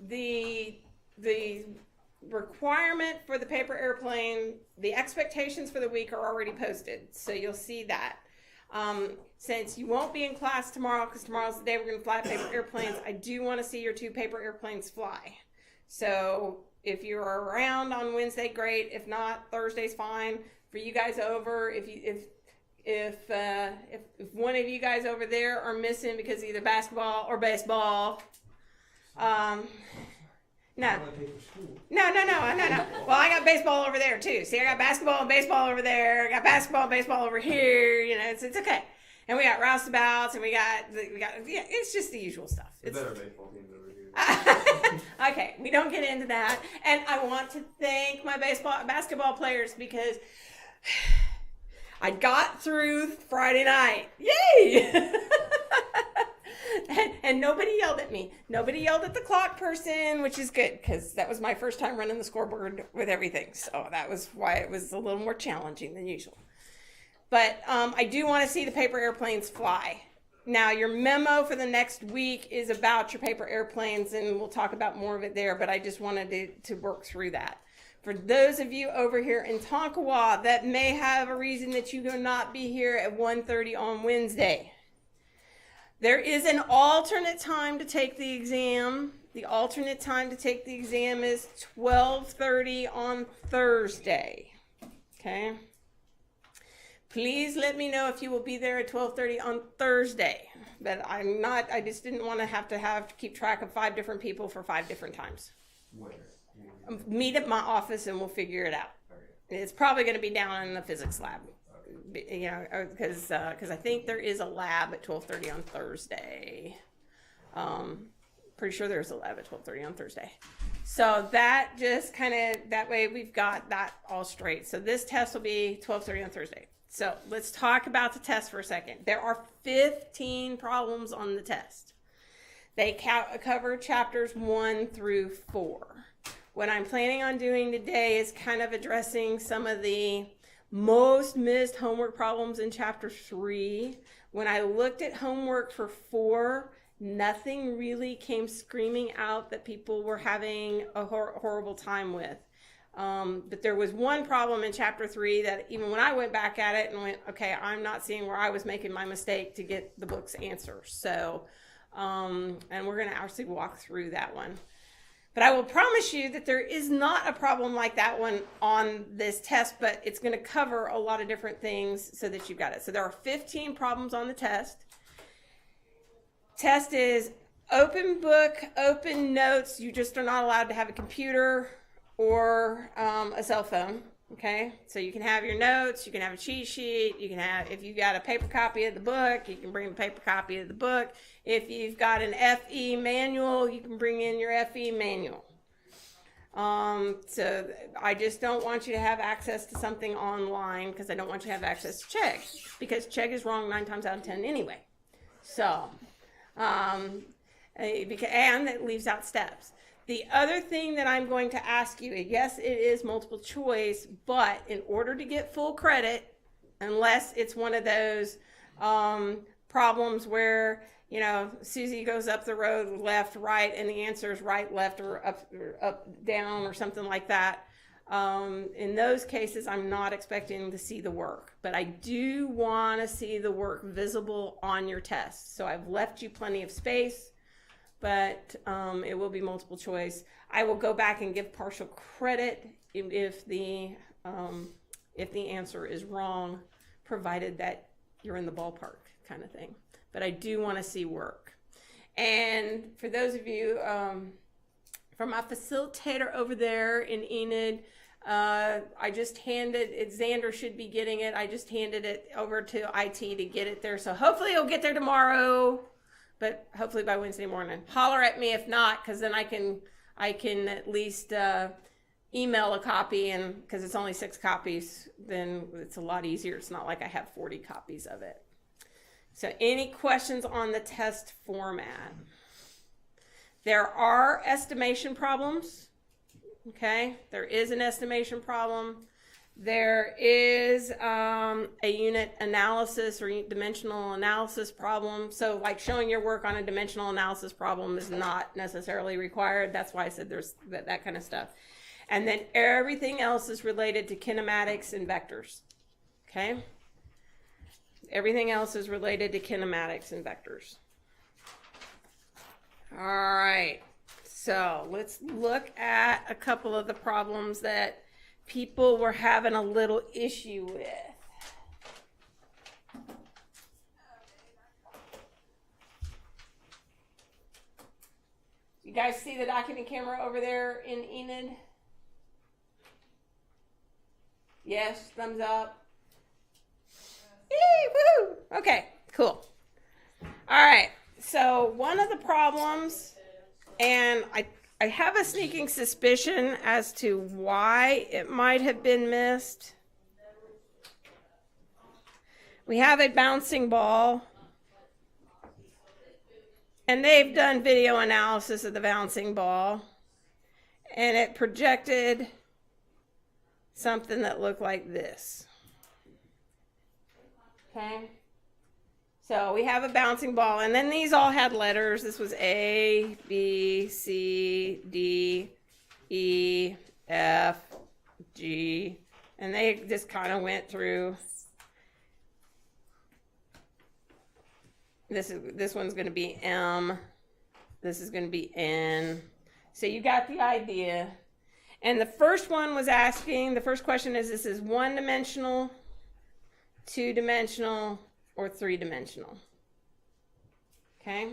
the requirement for the paper airplane, the expectations for the week are already posted, so you'll see that. Since you won't be in class tomorrow, because tomorrow's the day we're going to fly paper airplanes, I do want to see your 2 paper airplanes fly. So if you're around on Wednesday, great. If not, Thursday's fine. For you guys over, if one of you guys over there are missing because of either basketball or baseball, no. Well, I got baseball over there too. See, I got basketball and baseball over there. I got basketball and baseball over here. You know, it's okay. And we got roustabouts, and we got yeah. It's just the usual stuff. It's better baseball teams over here. Okay, we don't get into that. And I want to thank my basketball players because I got through Friday night. Yay! And nobody yelled at me. Nobody yelled at the clock person, which is good because that was my first time running the scoreboard with everything. So that was why it was a little more challenging than usual. But I do want to see the paper airplanes fly. Now, your memo for the next week is about your paper airplanes, and we'll talk about more of it there, but I just wanted to work through that. For those of you over here in Tonkawa that may have a reason that you will not be here at 1:30 on Wednesday, there is an alternate time to take the exam. The alternate time to take the exam is 12:30 on Thursday. Okay? Please let me know if you will be there at 12:30 on Thursday. But I just didn't want to have to keep track of 5 different people for 5 different times. Where? Meet at my office and we'll figure it out. Okay. It's probably going to be down in the physics lab. Okay. You know, because I think there is a lab at 12:30 on Thursday. Pretty sure there's a lab at 12:30 on Thursday. So that just kind of, that way we've got that all straight. So this test will be 12:30 on Thursday. So let's talk about the test for a second. There are 15 problems on the test. They cover chapters 1 through 4. What I'm planning on doing today is kind of addressing some of the most missed homework problems in chapter 3. When I looked at homework for 4, nothing really came screaming out that people were having a horrible time with. But there was one problem in chapter 3 that even when I went back at it and went, okay, I'm not seeing where I was making my mistake to get the book's answer. So, and we're going to actually walk through that one. But I will promise you that there is not a problem like that one on this test, but it's going to cover a lot of different things so that you've got it. So there are 15 problems on the test. Test is open book, open notes. You just are not allowed to have a computer or a cell phone, okay? So you can have your notes, you can have a cheat sheet, you can have, if you've got a paper copy of the book, you can bring a paper copy of the book. If you've got an FE manual, you can bring in your FE manual. So I just don't want you to have access to something online because I don't want you to have access to Chegg because Chegg is wrong 9 times out of 10 anyway. So, and it leaves out steps. The other thing that I'm going to ask you, yes, it is multiple choice, but in order to get full credit, unless it's one of those problems where, you know, Susie goes up the road, left, right, and the answer is right, left, or up, down, or something like that. In those cases, I'm not expecting to see the work, but I do want to see the work visible on your test. So I've left you plenty of space, but it will be multiple choice. I will go back and give partial credit if the answer is wrong, provided that you're in the ballpark kind of thing. But I do want to see work. And for those of you, from my facilitator over there in Enid, I just handed it, Xander should be getting it. I just handed it over to IT to get it there. So hopefully it'll get there tomorrow, but hopefully by Wednesday morning. Holler at me if not, because then I can at least email a copy, and because it's only 6 copies, then it's a lot easier. It's not like I have 40 copies of it. So any questions on the test format? There are estimation problems. Okay, there is an estimation problem. There is a unit analysis or dimensional analysis problem. So like showing your work on a dimensional analysis problem is not necessarily required. That's why I said there's that kind of stuff. And then everything else is related to kinematics and vectors. Okay? Everything else is related to kinematics and vectors. All right. So let's look at a couple of the problems that people were having a little issue with. You guys see the document camera over there in Enid? Yes, thumbs up. Yay, woohoo! Okay, cool. All right, so one of the problems, and I have a sneaking suspicion as to why it might have been missed. We have a bouncing ball, and they've done video analysis of the bouncing ball, and it projected something that looked like this. Okay? So we have a bouncing ball, and then these all had letters. This was A, B, C, D, E, F, G, and they just kind of went through. This one's going to be M. This is going to be N. So you got the idea. And the first one was asking, the first question is, this is one-dimensional, two-dimensional, or three-dimensional. Okay?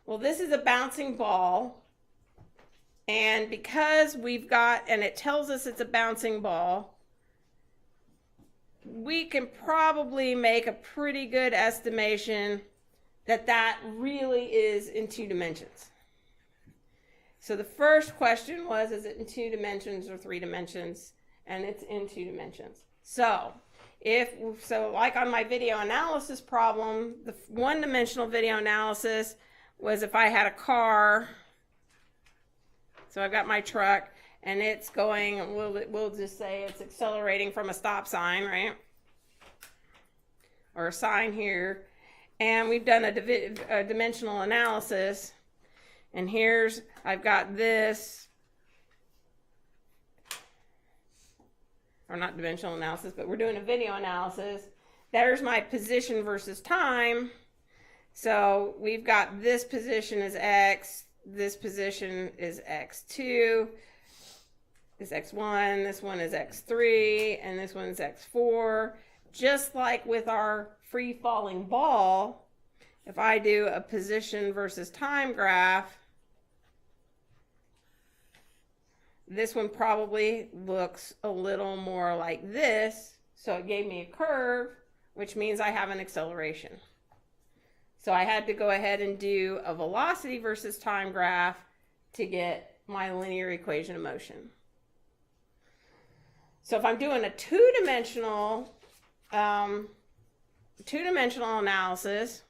Well, this is a bouncing ball. And because we've got, and it tells us it's a bouncing ball, we can probably make a pretty good estimation that that really is in 2 dimensions. So the first question was, is it in 2 dimensions or 3 dimensions? And it's in 2 dimensions. So like on my video analysis problem, the one-dimensional video analysis was if I had a car. So I've got my truck, and it's going, we'll just say it's accelerating from a stop sign, right? Or a sign here. And we've done a dimensional analysis. And I've got this, or not dimensional analysis, but we're doing a video analysis. There's my position versus time. So we've got this position is X, this position is X2, this X1, this one is X3, and this one is X4. Just like with our free falling ball, if I do a position versus time graph, this one probably looks a little more like this. So it gave me a curve, which means I have an acceleration. So I had to go ahead and do a velocity versus time graph to get my linear equation of motion. So if I'm doing a two-dimensional analysis,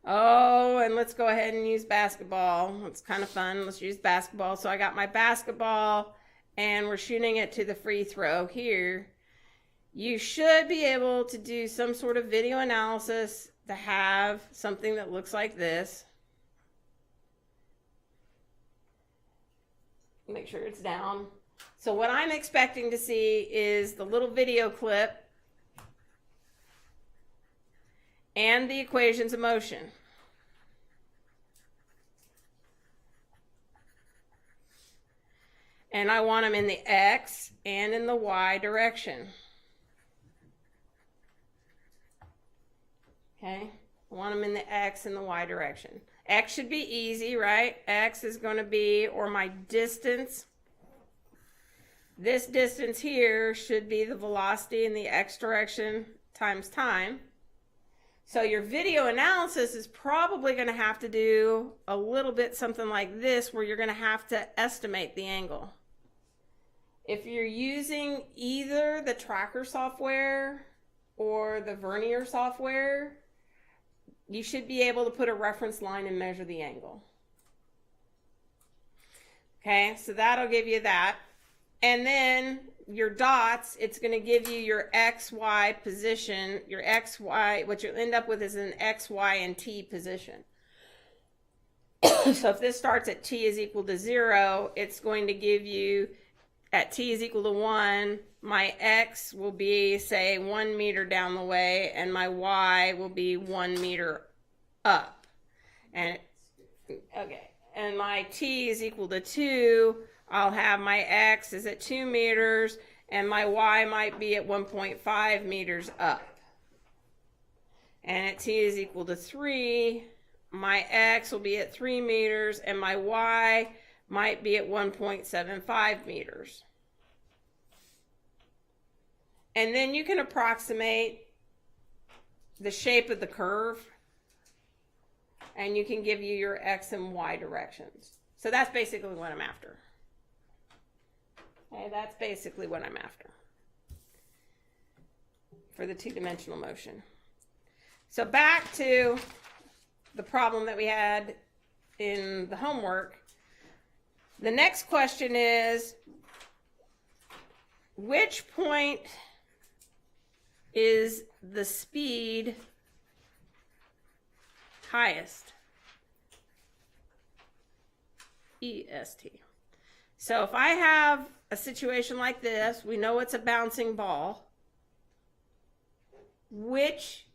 and let's go ahead and use basketball. It's kind of fun. Let's use basketball. So I got my basketball, and we're shooting it to the free throw here. You should be able to do some sort of video analysis to have something that looks like this. Make sure it's down. So what I'm expecting to see is the little video clip and the equations of motion. And I want them in the X and in the Y direction. Okay, I want them in the X and the Y direction. X should be easy, right? X is going to be, or my distance. This distance here should be the velocity in the X direction times time. So your video analysis is probably going to have to do a little bit something like this, where you're going to have to estimate the angle. If you're using either the Tracker software or the Vernier software, you should be able to put a reference line and measure the angle. Okay, so that'll give you that. And then your dots, it's going to give you your X, Y position, your X, Y, what you'll end up with is an X, Y, and T position. So if this starts at T is equal to 0, it's going to give you, at T is equal to 1, my X will be, say, 1 meter down the way, and my Y will be 1 meter up. And, okay, and my T is equal to 2, I'll have my X is at 2 meters, and my Y might be at 1.5 meters up. And at T is equal to 3, my X will be at 3 meters, and my Y might be at 1.75 meters. And then you can approximate the shape of the curve, and you can give you your X and Y directions. So that's basically what I'm after. Okay, that's basically what I'm after for the two-dimensional motion. So back to the problem that we had in the homework. The next question is, which point is the speed highest? EST. So if I have a situation like this, we know it's a bouncing ball. Which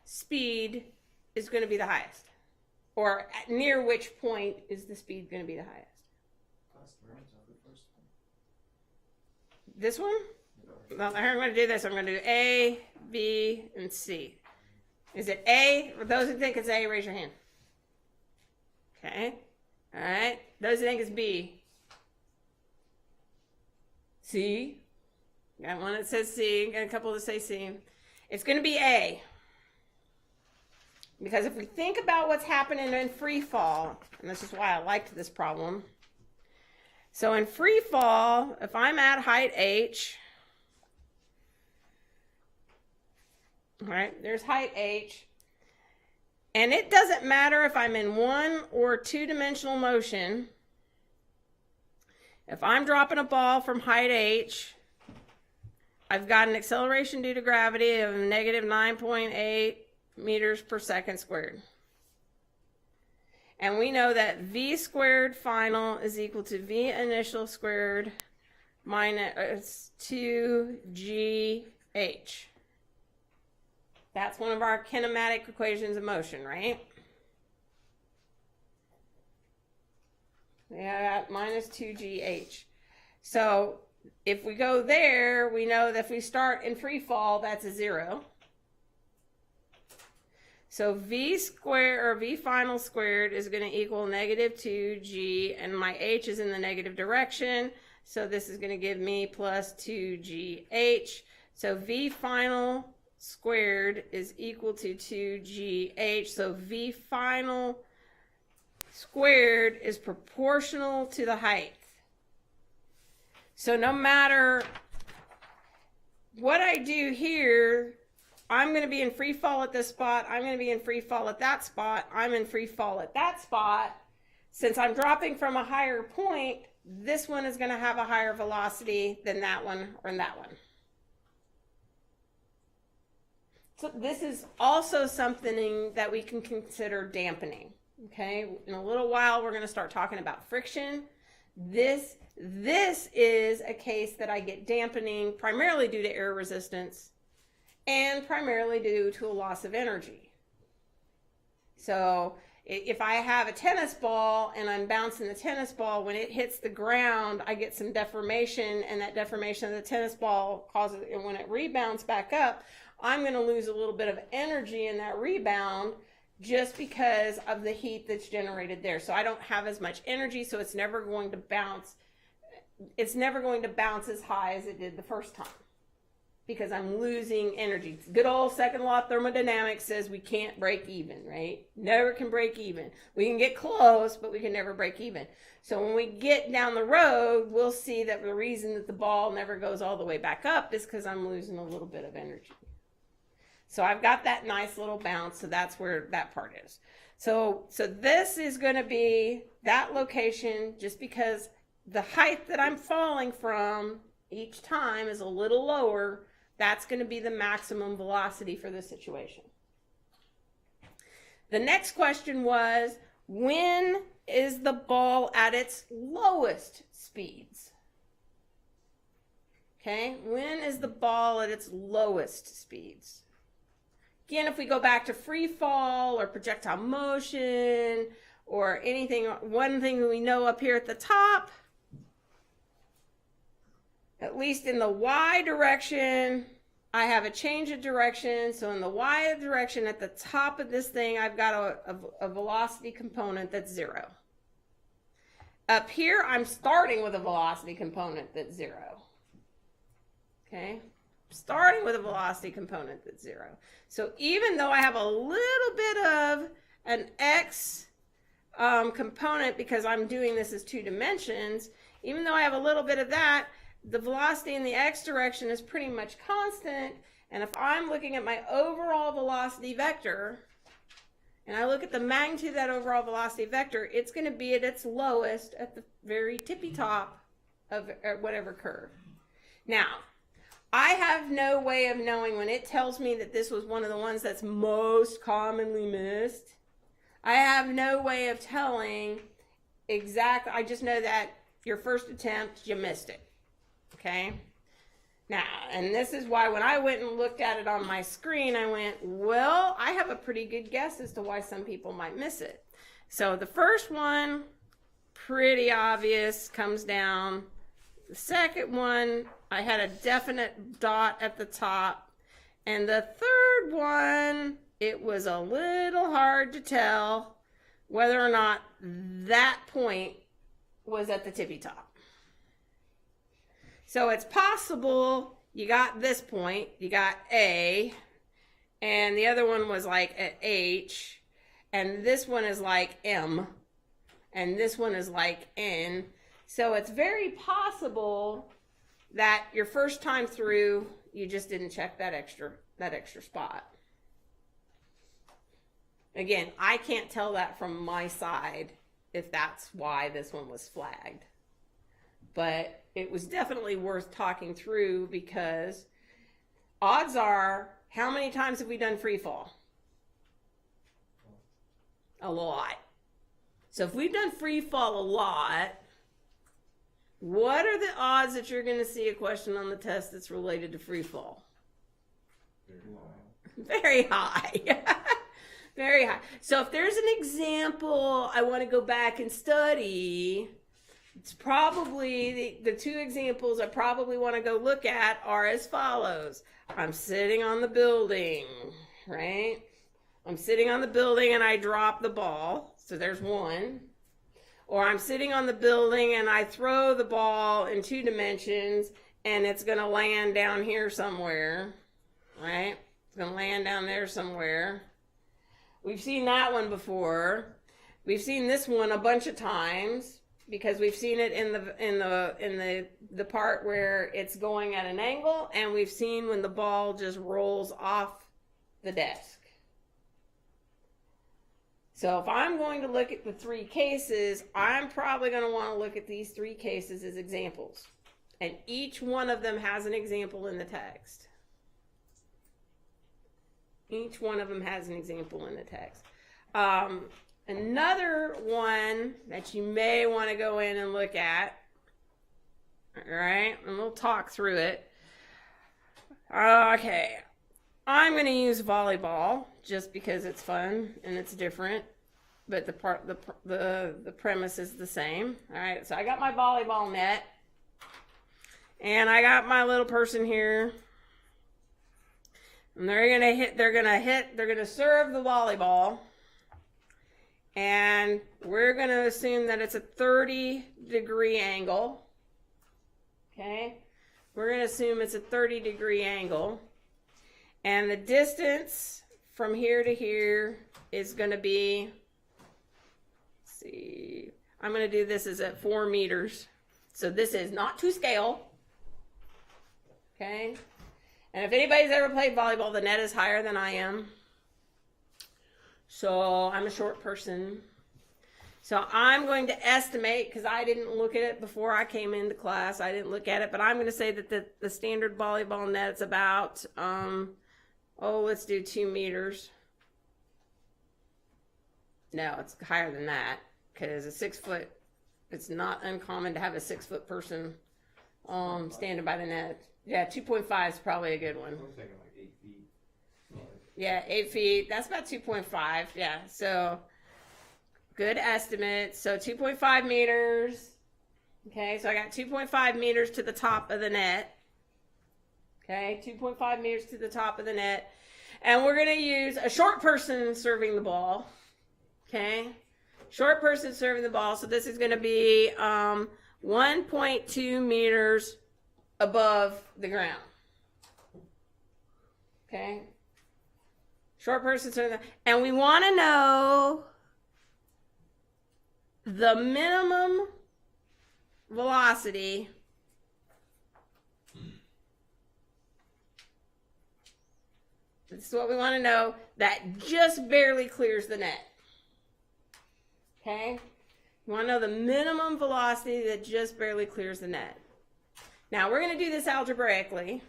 speed is going to be the highest? Or near which point is the speed going to be the highest? This one? Well, I'm going to do this. I'm going to do A, B, and C. Is it A? For those who think it's A, raise your hand. Okay. All right. Those who think it's B. C. Got one that says C. Got a couple that say C. It's going to be A. Because if we think about what's happening in free fall, and this is why I liked this problem. So in free fall, if I'm at height H, all right, there's height H, and it doesn't matter if I'm in one or two-dimensional motion. If I'm dropping a ball from height H, I've got an acceleration due to gravity of negative 9.8 meters per second squared. And we know that V squared final is equal to V initial squared minus 2GH. That's one of our kinematic equations of motion, right? Yeah, minus 2GH. So if we go there, we know that if we start in free fall, that's a 0. So V squared, or V final squared, is going to equal negative 2G, and my H is in the negative direction, so this is going to give me plus 2GH. So V final squared is equal to 2GH, so V final squared is proportional to the height. So no matter what I do here, I'm going to be in free fall at this spot, I'm going to be in free fall at that spot, I'm in free fall at that spot. Since I'm dropping from a higher point, this one is going to have a higher velocity than that one or that one. So this is also something that we can consider dampening. Okay, in a little while we're going to start talking about friction. This is a case that I get dampening primarily due to air resistance and primarily due to a loss of energy. So if I have a tennis ball and I'm bouncing the tennis ball, when it hits the ground, I get some deformation, and that deformation of the tennis ball causes, and when it rebounds back up, I'm going to lose a little bit of energy in that rebound just because of the heat that's generated there. So I don't have as much energy, so it's never going to bounce. It's never going to bounce as high as it did the first time because I'm losing energy. Good old second law of thermodynamics says we can't break even, right? Never can break even. We can get close, but we can never break even. So when we get down the road, we'll see that the reason that the ball never goes all the way back up is because I'm losing a little bit of energy. So I've got that nice little bounce, so that's where that part is. So this is going to be that location just because the height that I'm falling from each time is a little lower, that's going to be the maximum velocity for this situation. The next question was, when is the ball at its lowest speeds? Okay, when is the ball at its lowest speeds? Again, if we go back to free fall or projectile motion or anything, one thing we know up here at the top, at least in the y direction, I have a change of direction. So in the y direction at the top of this thing, I've got a velocity component that's 0. Up here, I'm starting with a velocity component that's 0. Okay, starting with a velocity component that's 0. So even though I have a little bit of an x component because I'm doing this as 2 dimensions, even though I have a little bit of that, the velocity in the x direction is pretty much constant. And if I'm looking at my overall velocity vector, and I look at the magnitude of that overall velocity vector, it's going to be at its lowest at the very tippy top of whatever curve. Now, I have no way of knowing when it tells me that this was one of the ones that's most commonly missed. I have no way of telling exactly. I just know that your first attempt, you missed it. Okay? Now, and this is why when I went and looked at it on my screen, I went, well, I have a pretty good guess as to why some people might miss it. So the first one, pretty obvious, comes down. The second one, I had a definite dot at the top. And the third one, it was a little hard to tell whether or not that point was at the tippy top. So it's possible you got this point, you got A, and the other one was like at H, and this one is like M, and this one is like N. So it's very possible that your first time through, you just didn't check that extra spot. Again, I can't tell that from my side if that's why this one was flagged. But it was definitely worth talking through because odds are, how many times have we done free fall? A lot. So if we've done free fall a lot, what are the odds that you're going to see a question on the test that's related to free fall? Very high. Very high. So if there's an example I want to go back and study, it's probably the 2 examples I probably want to go look at are as follows. I'm sitting on the building, right? I'm sitting on the building and I drop the ball. So there's one. Or I'm sitting on the building and I throw the ball in 2 dimensions and it's going to land down here somewhere, right? It's going to land down there somewhere. We've seen that one before. We've seen this one a bunch of times because we've seen it in the part where it's going at an angle, and we've seen when the ball just rolls off the desk. So if I'm going to look at the 3 cases, I'm probably going to want to look at these 3 cases as examples. And each one of them has an example in the text. Each one of them has an example in the text. Another one that you may want to go in and look at, all right, and we'll talk through it. Okay, I'm going to use volleyball just because it's fun and it's different, but the premise is the same. All right, so I got my volleyball net, and I got my little person here. And they're gonna serve the volleyball. And we're gonna assume that it's a 30-degree angle. Okay? We're gonna assume it's a 30-degree angle. And the distance from here to here is gonna be, let's see, I'm gonna do this as at 4 meters. So this is not to scale. Okay? And if anybody's ever played volleyball, the net is higher than I am. So I'm a short person. So I'm going to estimate, because I didn't look at it before I came into class. I didn't look at it, but I'm going to say that the standard volleyball net's about, let's do 2 meters. No, it's higher than that, because a 6 foot, it's not uncommon to have a 6 foot person standing by the net. Yeah, 2.5 is probably a good one. I was thinking like 8 feet. Yeah, 8 feet. That's about 2.5. Yeah, so good estimate. So 2.5 meters. Okay, so I got 2.5 meters to the top of the net. Okay, 2.5 meters to the top of the net. And we're going to use a short person serving the ball. Okay, short person serving the ball. So this is going to be 1.2 meters above the ground. Okay, short person serving the, and we want to know the minimum velocity this is what we want to know that just barely clears the net. Okay? You want to know the minimum velocity that just barely clears the net. Now, we're going to do this algebraically.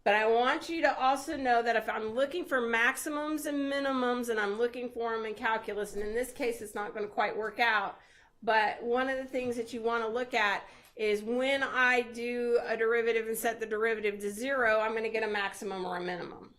But I want you to also know that if I'm looking for maximums and minimums and I'm looking for them in calculus, and in this case it's not going to quite work out, but one of the things that you want to look at is when I do a derivative and set the derivative to 0, I'm going to get a maximum or a minimum.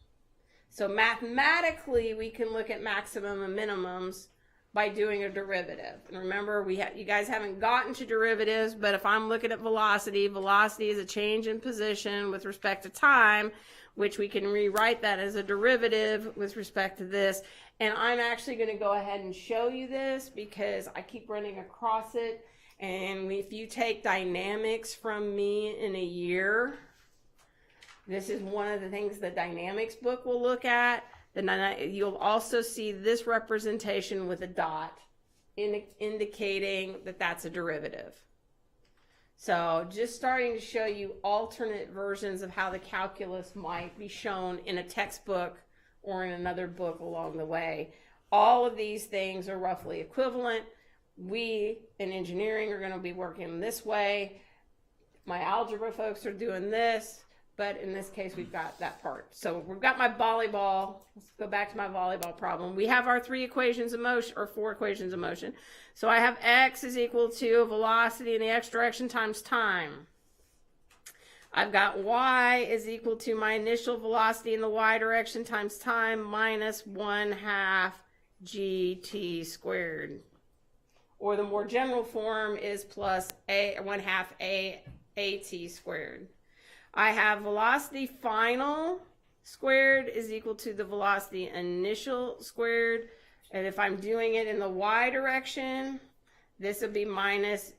So mathematically we can look at maximum and minimums by doing a derivative. And remember, you guys haven't gotten to derivatives, but if I'm looking at velocity, velocity is a change in position with respect to time, which we can rewrite that as a derivative with respect to this. And I'm actually going to go ahead and show you this because I keep running across it. And if you take dynamics from me in a year, this is one of the things the dynamics book will look at. Then you'll also see this representation with a dot indicating that that's a derivative. So just starting to show you alternate versions of how the calculus might be shown in a textbook or in another book along the way. All of these things are roughly equivalent. We in engineering are going to be working this way. My algebra folks are doing this. But in this case, we've got that part. So we've got my volleyball. Let's go back to my volleyball problem. We have our 3 equations of motion, or 4 equations of motion. So I have x is equal to velocity in the x direction times time. I've got y is equal to my initial velocity in the y direction times time minus 1/2 gt squared. Or the more general form is plus 1/2 at squared. I have velocity final squared is equal to the velocity initial squared. And if I'm doing it in the y direction, this would be minus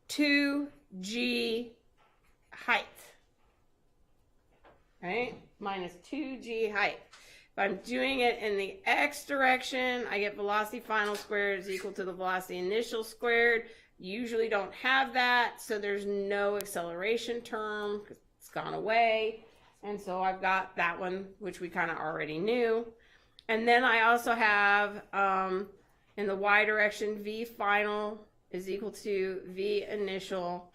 2g height. Right? Minus 2g height. If I'm doing it in the x direction, I get velocity final squared is equal to the velocity initial squared. Usually don't have that, so there's no acceleration term because it's gone away. And so I've got that one, which we kind of already knew. And then I also have in the y direction, v final is equal to v initial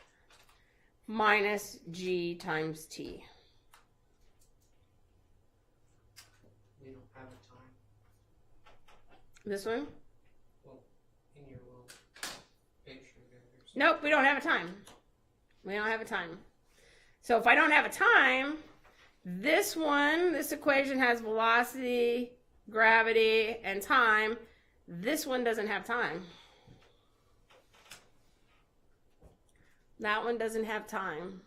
minus g times t. You don't have a time. This one? Well, in your little picture there. Nope, we don't have a time. We don't have a time. So if I don't have a time, this equation has velocity, gravity, and time. This one doesn't have time. That one doesn't have time.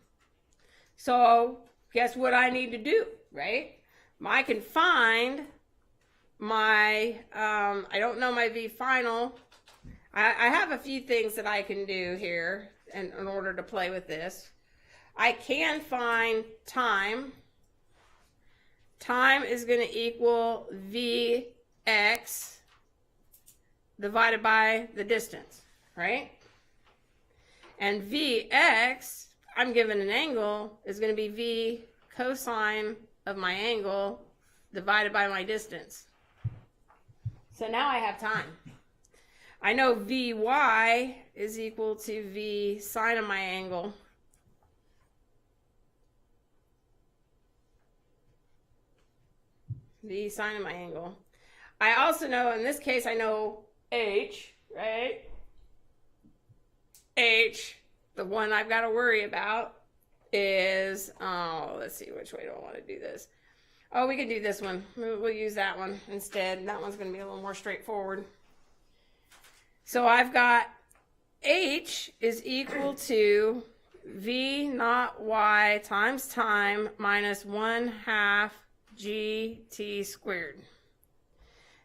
So guess what I need to do, right? I can find my, I don't know my V final. I have a few things that I can do here in order to play with this. I can find time. Time is going to equal Vx divided by the distance, right? And Vx, I'm given an angle, is going to be V cosine of my angle divided by my distance. So now I have time. I know Vy is equal to V sine of my angle. V sine of my angle. I also know, in this case, I know H, right? H, the one I've got to worry about is, oh, let's see, which way do I want to do this? Oh, we can do this one. We'll use that one instead. That one's going to be a little more straightforward. So I've got H is equal to V naught Y times time minus 1/2 GT squared.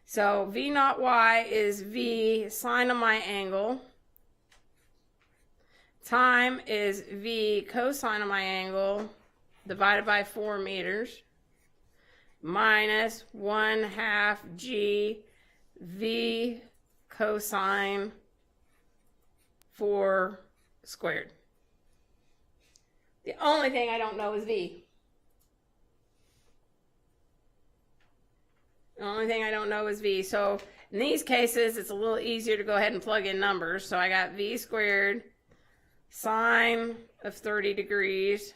So V naught Y is V sine of my angle. Time is V cosine of my angle divided by 4 meters minus 1/2 G V cosine 4 squared. The only thing I don't know is V. The only thing I don't know is V. So in these cases, it's a little easier to go ahead and plug in numbers. So I got V squared sine of 30 degrees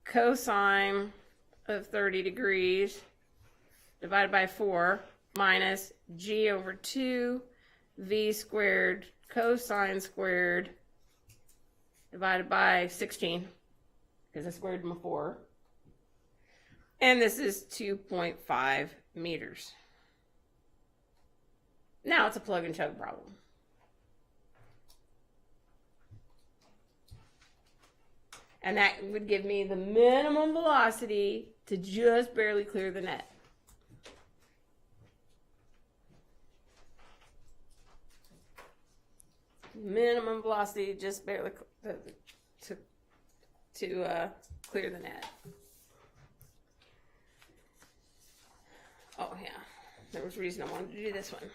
cosine of 30 degrees divided by 4 minus G over 2 V squared cosine squared divided by 16 because I squared them 4. And this is 2.5 meters. Now it's a plug and chug problem. And that would give me the minimum velocity to just barely clear the net. Minimum velocity just barely to clear the net. Oh yeah, there was a reason I wanted to do this one.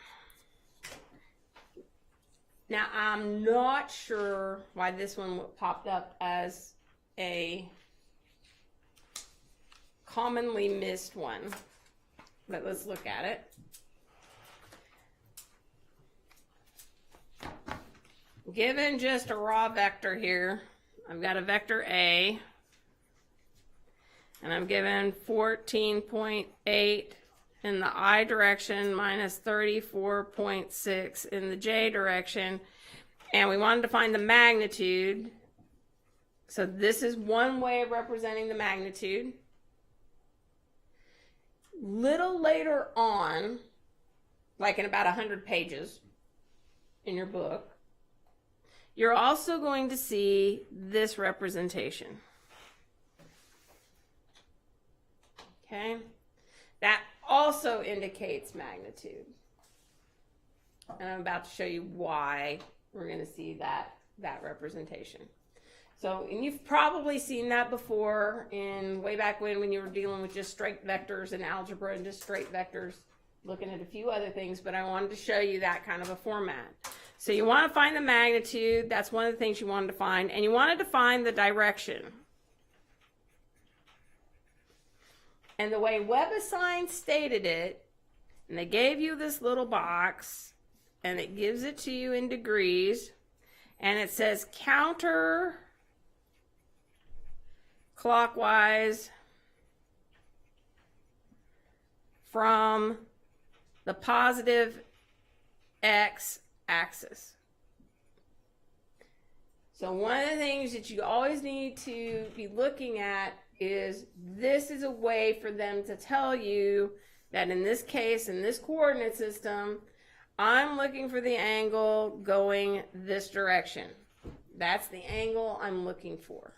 Now I'm not sure why this one popped up as a commonly missed one, but let's look at it. Given just a raw vector here, I've got a vector A, and I'm given 14.8 in the I direction minus 34.6 in the J direction, and we wanted to find the magnitude. So this is one way of representing the magnitude. Little later on, like in about 100 pages in your book, you're also going to see this representation. Okay? That also indicates magnitude. And I'm about to show you why we're going to see that representation. So, and you've probably seen that before in way back when you were dealing with just straight vectors in algebra and just straight vectors, looking at a few other things, but I wanted to show you that kind of a format. So you want to find the magnitude, that's one of the things you wanted to find, and you wanted to find the direction. And the way WebAssign stated it, and they gave you this little box, and it gives it to you in degrees, and it says counter clockwise from the positive x axis. So one of the things that you always need to be looking at is this is a way for them to tell you that in this case, in this coordinate system, I'm looking for the angle going this direction. That's the angle I'm looking for.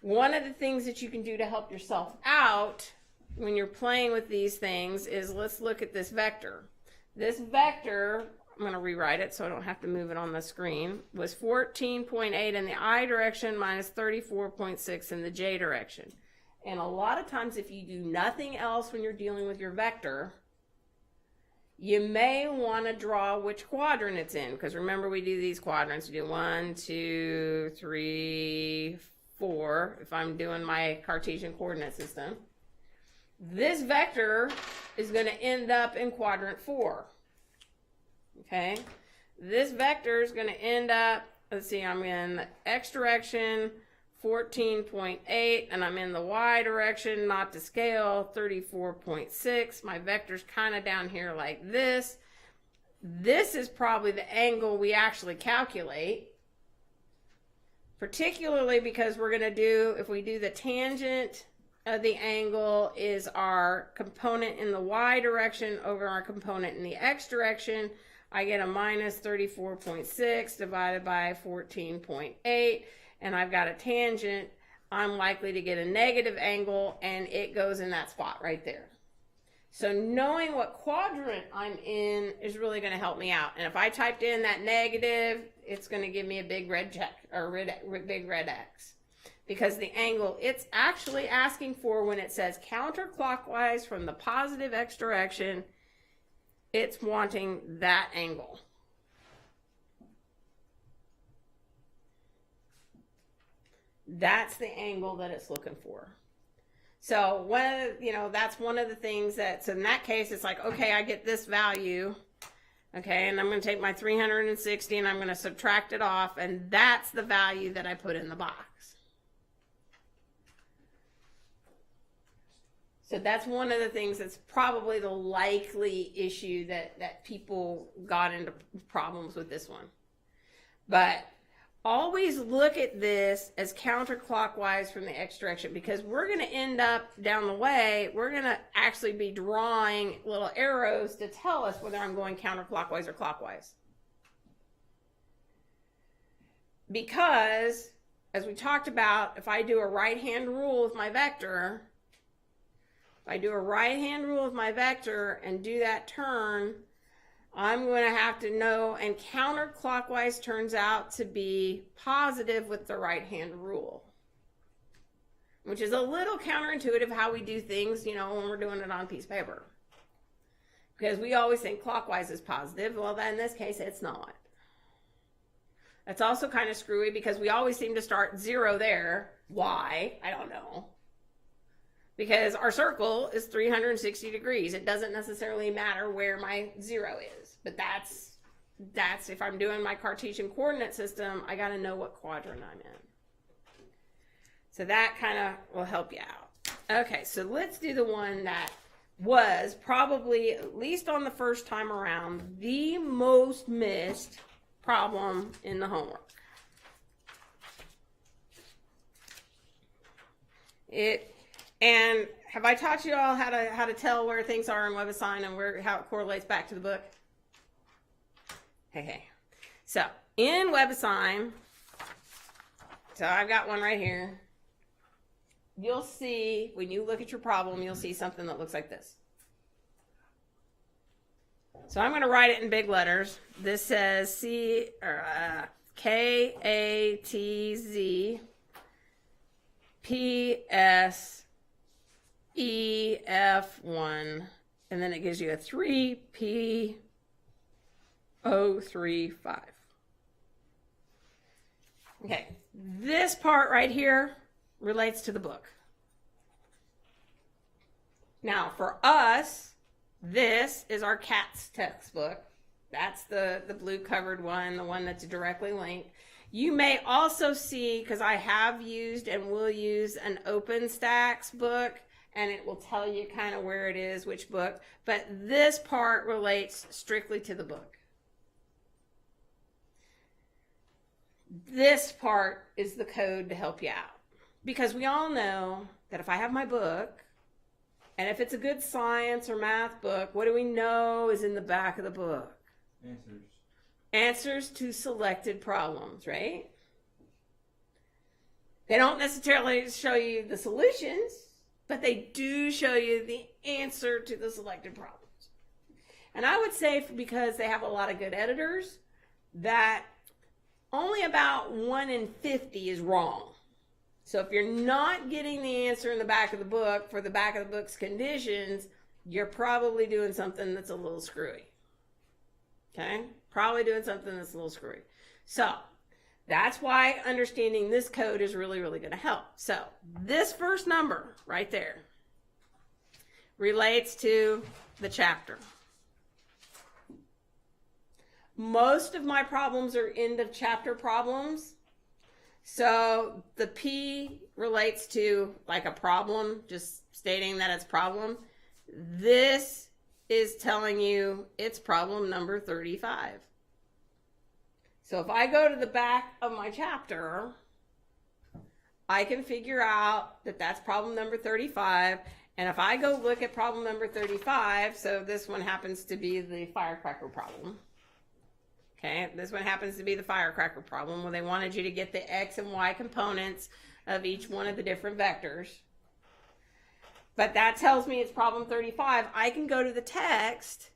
One of the things that you can do to help yourself out when you're playing with these things is, let's look at this vector. This vector, I'm going to rewrite it so I don't have to move it on the screen, was 14.8 in the I direction minus 34.6 in the J direction. And a lot of times if you do nothing else when you're dealing with your vector, you may want to draw which quadrant it's in, because remember we do these quadrants. We do 1, 2, 3, 4 if I'm doing my Cartesian coordinate system. this vector is going to end up in quadrant 4. Okay? This vector is going to end up, let's see, I'm in the x direction, 14.8, and I'm in the y direction, not to scale, 34.6. My vector's kind of down here like this. This is probably the angle we actually calculate, particularly because we're going to do, if we do the tangent of the angle is our component in the y direction over our component in the x direction, I get a minus 34.6 divided by 14.8, and I've got a tangent. I'm likely to get a negative angle, and it goes in that spot right there. So knowing what quadrant I'm in is really going to help me out. And if I typed in that negative, it's going to give me a big red check, or big red X. Because the angle it's actually asking for when it says counterclockwise from the positive x direction, it's wanting that angle. That's the angle that it's looking for. So that's one of the things that, so in that case, it's like, okay, I get this value, okay, and I'm going to take my 360 and I'm going to subtract it off, and that's the value that I put in the box. So that's one of the things that's probably the likely issue that people got into problems with this one. But always look at this as counterclockwise from the x direction, because we're going to end up down the way, we're going to actually be drawing little arrows to tell us whether I'm going counterclockwise or clockwise. Because, as we talked about, if I do a right-hand rule with my vector, and do that turn, I'm going to have to know, and counterclockwise turns out to be positive with the right-hand rule, which is a little counterintuitive how we do things, when we're doing it on a piece of paper. Because we always think clockwise is positive. Well, then in this case, it's not. That's also kind of screwy because we always seem to start 0 there. Why? I don't know. Because our circle is 360 degrees. It doesn't necessarily matter where my 0 is. But that's if I'm doing my Cartesian coordinate system, I got to know what quadrant I'm in. So that kind of will help you out. Okay, so let's do the one that was probably, at least on the first time around, the most missed problem in the homework. And have I taught you all how to tell where things are in WebAssign and how it correlates back to the book? Hey. So in WebAssign, so I've got one right here. You'll see, when you look at your problem, you'll see something that looks like this. So I'm going to write it in big letters. This says KATZ PSEF1, and then it gives you a 3P035. Okay, this part right here relates to the book. Now, for us, this is our CATS textbook. That's the blue covered one, the one that's directly linked. You may also see, because I have used and will use an OpenStax book, and it will tell you kind of where it is, which book, but this part relates strictly to the book. This part is the code to help you out. Because we all know that if I have my book, and if it's a good science or math book, what do we know is in the back of the book? Answers to selected problems, right? They don't necessarily show you the solutions, but they do show you the answer to the selected problems. And I would say, because they have a lot of good editors, that only about 1 in 50 is wrong. So if you're not getting the answer in the back of the book for the back of the book's conditions, you're probably doing something that's a little screwy. Okay? Probably doing something that's a little screwy. So that's why understanding this code is really, really going to help. So this first number right there, relates to the chapter. Most of my problems are end of chapter problems. So the P relates to like a problem, just stating that it's problem. This is telling you it's problem number 35. So if I go to the back of my chapter, I can figure out that that's problem number 35. And if I go look at problem number 35, so this one happens to be the firecracker problem. Okay, this one happens to be the firecracker problem where they wanted you to get the X and Y components of each one of the different vectors. But that tells me it's problem 35. I can go to the text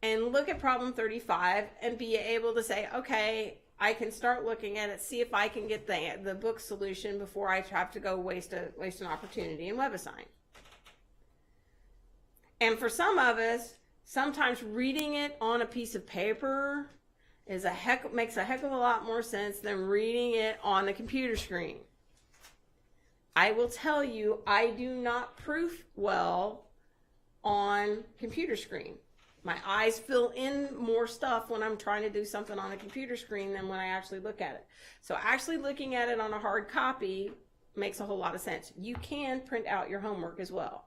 and look at problem 35 and be able to say, okay, I can start looking at it, see if I can get the book solution before I have to go waste an opportunity in WebAssign. And for some of us, sometimes reading it on a piece of paper makes a heck of a lot more sense than reading it on the computer screen. I will tell you, I do not proof well on computer screen. My eyes fill in more stuff when I'm trying to do something on a computer screen than when I actually look at it. So actually looking at it on a hard copy makes a whole lot of sense. You can print out your homework as well.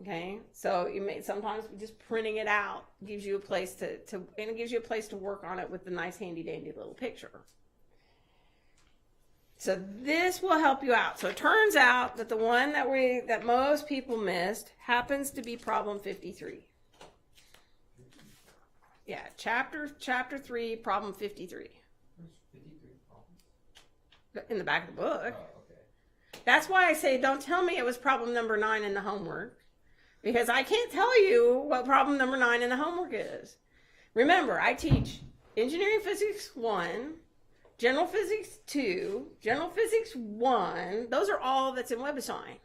Okay, so you may sometimes just printing it out gives you a place to and it gives you a place to work on it with the nice handy dandy little picture. So this will help you out. So it turns out that the one that most people missed happens to be problem 53. Yeah, chapter 3, problem 53. There's 53 problems. In the back of the book. Oh, okay. That's why I say don't tell me it was problem number 9 in the homework. Because I can't tell you what problem number 9 in the homework is. Remember, I teach Engineering Physics 1, General Physics 2, General Physics 1. Those are all that's in WebAssign.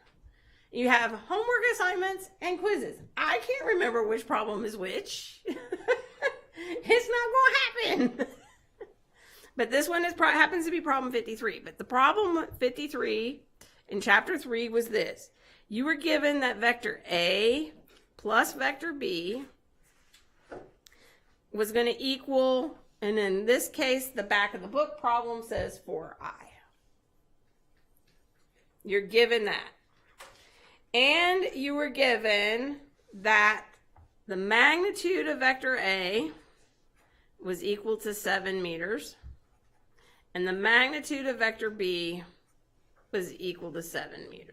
You have homework assignments and quizzes. I can't remember which problem is which. It's not going to happen. But this one happens to be problem 53. But the problem 53 in chapter 3 was this. You were given that vector A plus vector B was going to equal, and in this case, the back of the book problem says 4i. You're given that. And you were given that the magnitude of vector A was equal to 7 meters, and the magnitude of vector B was equal to 7 meters.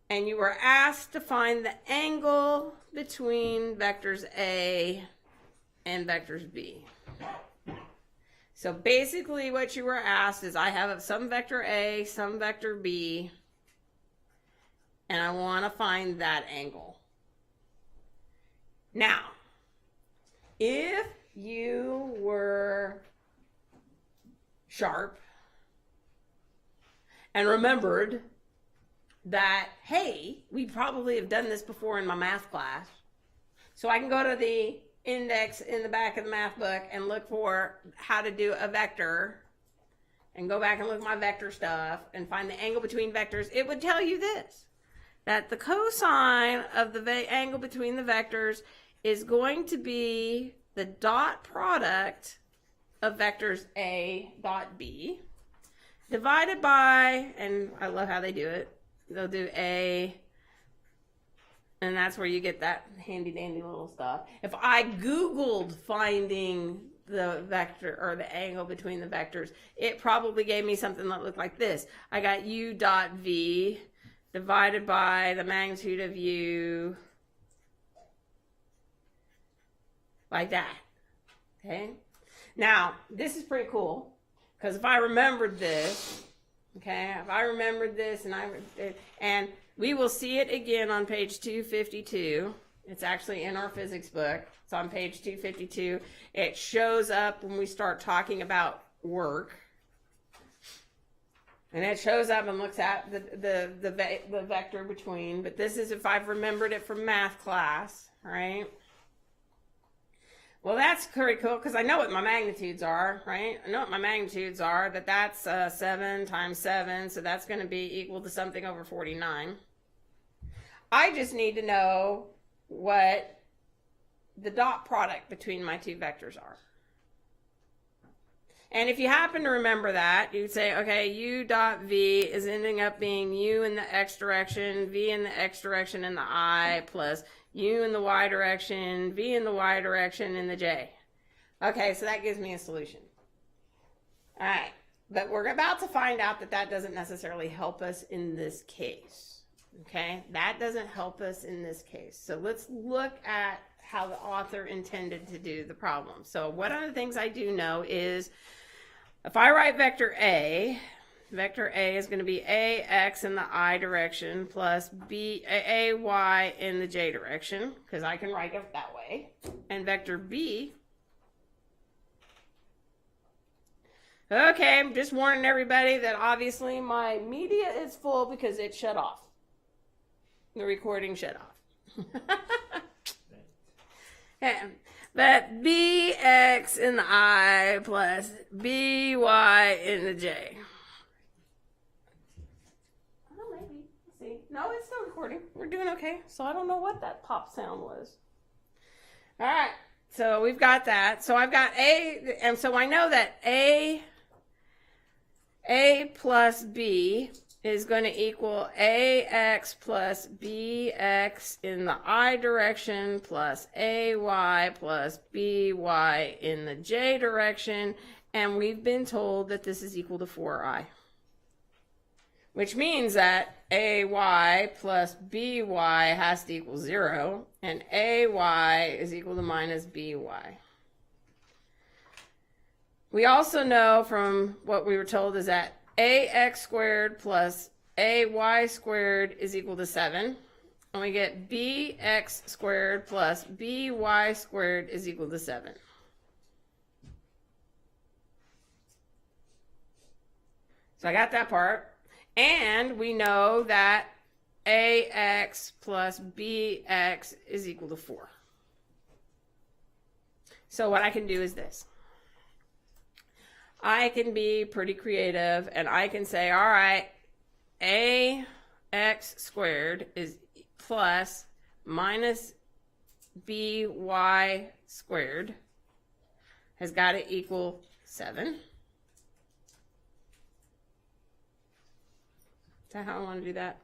And you were asked to find the angle between vectors A and vectors B. So basically what you were asked is I have some vector A, some vector B, and I want to find that angle. Now, if you were sharp and remembered that, hey, we probably have done this before in my math class. So I can go to the index in the back of the math book and look for how to do a vector and go back and look at my vector stuff and find the angle between vectors. It would tell you this, that the cosine of the angle between the vectors is going to be the dot product of vectors A dot B divided by, and I love how they do it, they'll do A, and that's where you get that handy dandy little stuff. If I Googled finding the vector or the angle between the vectors, it probably gave me something that looked like this. I got U dot V divided by the magnitude of U, like that. Okay? Now, this is pretty cool, because if I remembered this, okay, if I remembered this and we will see it again on page 252. It's actually in our physics book. It's on page 252. It shows up when we start talking about work. And it shows up and looks at the vector between. But this is if I've remembered it from math class, right? Well, that's pretty cool because I know what my magnitudes are, right? I know what my magnitudes are, that's 7 times 7, so that's going to be equal to something over 49. I just need to know what the dot product between my two vectors are. And if you happen to remember that, you'd say, okay, u dot v is ending up being u in the x direction, v in the x direction in the I, plus u in the y direction, v in the y direction in the j. Okay, so that gives me a solution. All right, but we're about to find out that that doesn't necessarily help us in this case. Okay, that doesn't help us in this case. So let's look at how the author intended to do the problem. So one of the things I do know is if I write vector A is going to be ax in the I direction plus ay in the j direction, because I can write it that way. And vector B, okay, I'm just warning everybody that obviously my media is full because it shut off. The recording shut off. Okay. But bx in the I plus by in the j. Oh, maybe. Let's see. No, it's still recording. We're doing okay. So I don't know what that pop sound was. All right. So we've got that. So I've got A, and so I know that A plus B is going to equal ax plus bx in the I direction plus ay plus by in the j direction, and we've been told that this is equal to 4i, which means that ay plus by has to equal 0, and ay is equal to minus by. We also know from what we were told is that ax squared plus ay squared is equal to 7. And we get bx squared plus by squared is equal to 7. So I got that part. And we know that ax plus bx is equal to 4. So what I can do is this. I can be pretty creative and I can say, all right, ax squared is plus minus by squared has got to equal 7. Is that how I want to do that?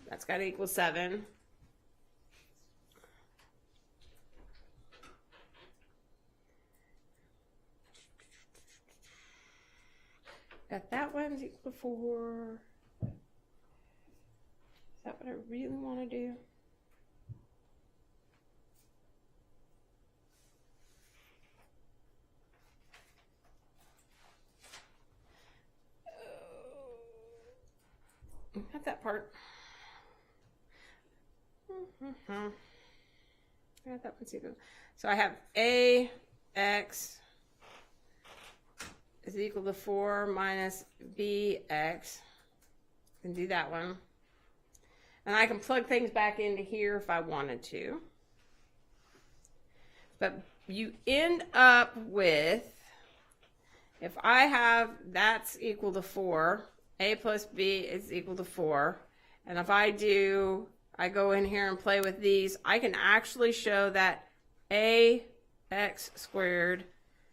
That's got to equal 7. Got that one's equal to 4. Is that what I really want to do? Got that part. Got that one's equal. So I have ax is equal to 4 minus bx. I can do that one. And I can plug things back into here if I wanted to. But you end up with, if I have that's equal to 4, a plus b is equal to 4. And if I go in here and play with these, I can actually show that ax squared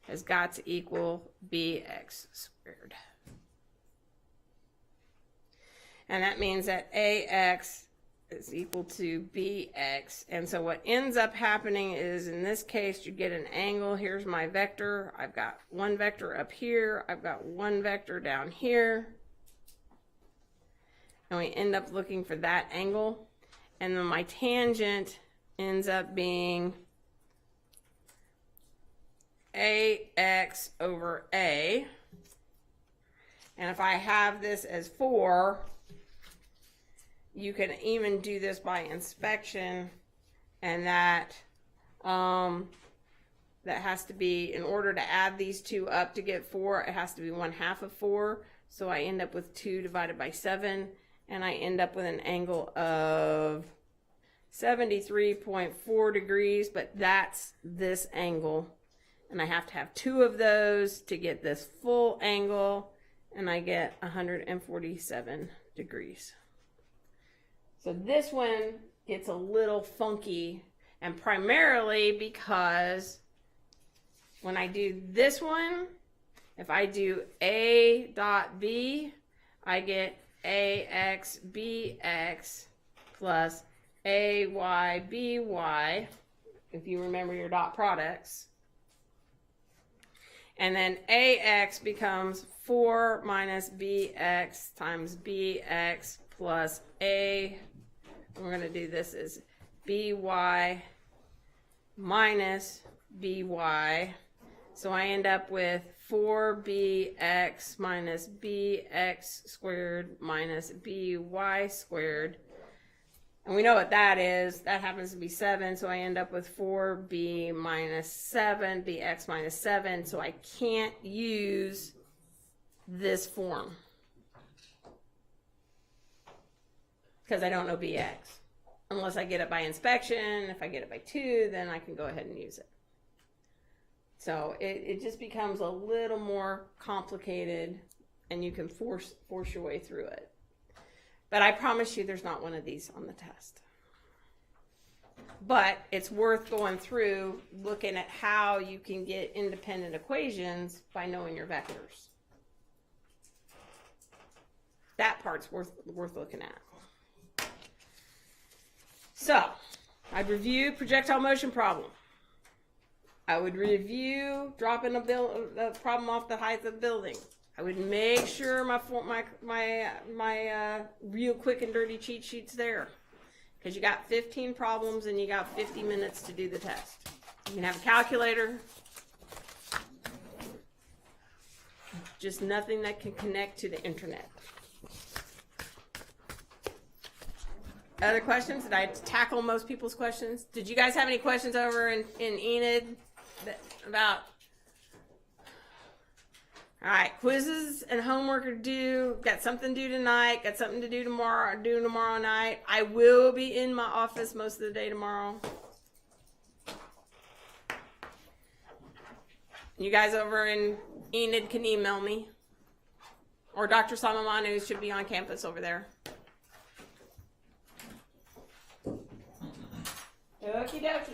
has got to equal bx squared. And that means that ax is equal to bx. And so what ends up happening is, in this case, you get an angle. Here's my vector. I've got one vector up here. I've got one vector down here. And we end up looking for that angle. And then my tangent ends up being ax over a. And if I have this as 4, you can even do this by inspection, and that has to be, in order to add these two up to get 4, it has to be 1/2 of 4. So I end up with 2 divided by 7, and I end up with an angle of 73.4 degrees, but that's this angle. And I have to have two of those to get this full angle, and I get 147 degrees. So this one gets a little funky, and primarily because when I do this one, if I do A dot B, I get AX BX plus AY BY, if you remember your dot products. And then AX becomes 4 minus BX times BX plus A. We're going to do this as BY minus BY. So I end up with 4BX minus BX squared minus BY squared. And we know what that is. That happens to be 7. So I end up with 4B minus 7, BX minus 7. So I can't use this form because I don't know BX. Unless I get it by inspection. If I get it by 2, then I can go ahead and use it. So it just becomes a little more complicated, and you can force your way through it. But I promise you there's not one of these on the test. But it's worth going through looking at how you can get independent equations by knowing your vectors. That part's worth looking at. So, I'd review projectile motion problem. I would review dropping a problem off the height of the building. I would make sure my real quick and dirty cheat sheet's there, because you got 15 problems and you got 50 minutes to do the test. You can have a calculator, just nothing that can connect to the internet. Other questions? Did I tackle most people's questions? Did you guys have any questions over in Enid about? All right, quizzes and homework are due. Got something due tonight. Got something to do tomorrow. Tomorrow night. I will be in my office most of the day tomorrow. You guys over in Enid can email me, or Dr. Samamanu should be on campus over there. Okie dokie.